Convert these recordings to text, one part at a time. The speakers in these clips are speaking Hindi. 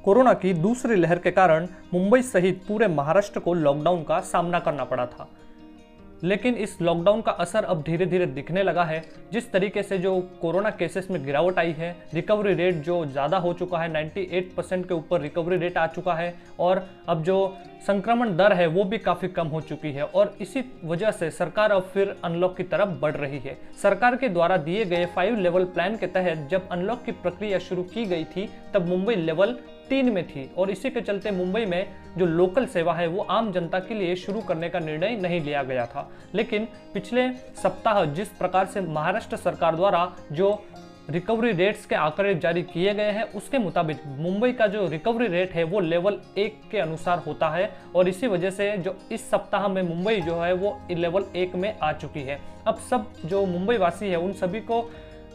कोरोना की दूसरी लहर के कारण मुंबई सहित पूरे महाराष्ट्र को लॉकडाउन का सामना करना पड़ा था। लेकिन इस लॉकडाउन का असर अब धीरे धीरे दिखने लगा है। जिस तरीके से जो कोरोना केसेस में गिरावट आई है, रिकवरी रेट जो ज़्यादा हो चुका है, 98% के ऊपर रिकवरी रेट आ चुका है और अब जो संक्रमण दर है वो भी काफ़ी कम हो चुकी है और इसी वजह से सरकार अब फिर अनलॉक की तरफ बढ़ रही है। सरकार के द्वारा दिए गए 5 लेवल प्लान के तहत जब अनलॉक की प्रक्रिया शुरू की गई थी तब मुंबई लेवल 3 में थी और इसी के चलते मुंबई में जो लोकल सेवा है वो आम जनता के लिए शुरू करने का निर्णय नहीं लिया गया था। लेकिन पिछले सप्ताह जिस प्रकार से महाराष्ट्र सरकार द्वारा जो रिकवरी रेट्स के आंकड़े जारी किए गए हैं उसके मुताबिक मुंबई का जो रिकवरी रेट है वो लेवल 1 के अनुसार होता है और इसी वजह से जो इस सप्ताह में मुंबई जो है वो लेवल 1 में आ चुकी है। अब सब जो मुंबई वासी है उन सभी को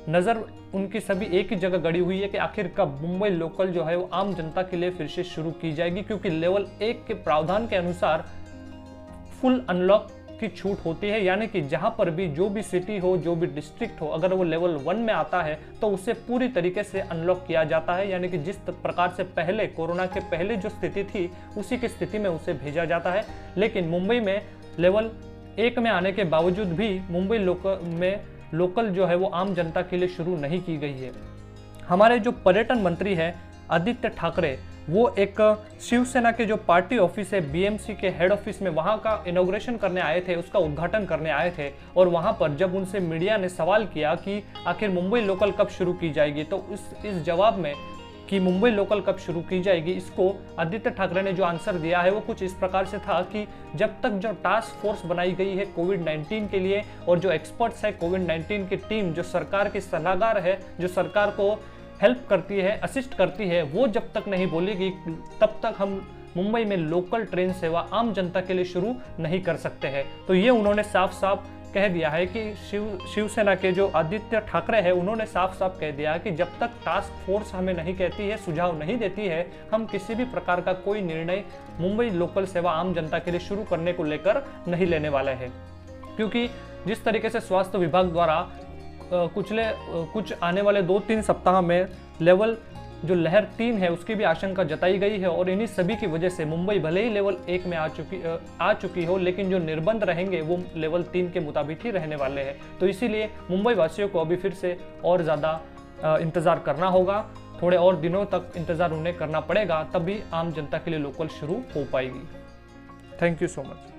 नज़र उनकी सभी एक ही जगह गड़ी हुई है कि आखिर कब मुंबई लोकल जो है वो आम जनता के लिए फिर से शुरू की जाएगी, क्योंकि लेवल 1 के प्रावधान के अनुसार फुल अनलॉक की छूट होती है। यानी कि जहां पर भी जो भी सिटी हो, जो भी डिस्ट्रिक्ट हो, अगर वो लेवल 1 में आता है तो उसे पूरी तरीके से अनलॉक किया जाता है। यानी कि जिस प्रकार से पहले कोरोना के पहले जो स्थिति थी उसी की स्थिति में उसे भेजा जाता है। लेकिन मुंबई में लेवल 1 में आने के बावजूद भी मुंबई लोकल जो है वो आम जनता के लिए शुरू नहीं की गई है। हमारे जो पर्यटन मंत्री हैं आदित्य ठाकरे, वो एक शिवसेना के जो पार्टी ऑफिस है बीएमसी के हेड ऑफिस में वहाँ का इनॉग्रेशन करने आए थे, उसका उद्घाटन करने आए थे और वहाँ पर जब उनसे मीडिया ने सवाल किया कि आखिर मुंबई लोकल कब शुरू की जाएगी, तो इस जवाब में कि मुंबई लोकल कब शुरू की जाएगी, इसको आदित्य ठाकरे ने जो आंसर दिया है वो कुछ इस प्रकार से था कि जब तक जो टास्क फोर्स बनाई गई है कोविड-19 के लिए और जो एक्सपर्ट्स है कोविड-19 की टीम जो सरकार की सलाहकार है, जो सरकार को हेल्प करती है, असिस्ट करती है, वो जब तक नहीं बोलेगी तब तक हम मुंबई में लोकल ट्रेन सेवा आम जनता के लिए शुरू नहीं कर सकते हैं। तो ये उन्होंने साफ साफ कह दिया है कि शिवसेना के जो आदित्य ठाकरे हैं उन्होंने साफ साफ कह दिया है कि जब तक टास्क फोर्स हमें नहीं कहती है, सुझाव नहीं देती है, हम किसी भी प्रकार का कोई निर्णय मुंबई लोकल सेवा आम जनता के लिए शुरू करने को लेकर नहीं लेने वाले हैं। क्योंकि जिस तरीके से स्वास्थ्य विभाग द्वारा कुछ आने वाले 2-3 सप्ताह में लेवल जो लहर 3 है उसकी भी आशंका जताई गई है और इन्हीं सभी की वजह से मुंबई भले ही लेवल 1 में आ चुकी हो, लेकिन जो निर्बंध रहेंगे वो लेवल 3 के मुताबिक ही रहने वाले हैं। तो इसीलिए मुंबई वासियों को अभी फिर से और ज़्यादा इंतज़ार करना होगा, थोड़े और दिनों तक इंतज़ार उन्हें करना पड़ेगा, तभी आम जनता के लिए लोकल शुरू हो पाएगी। Thank you so much.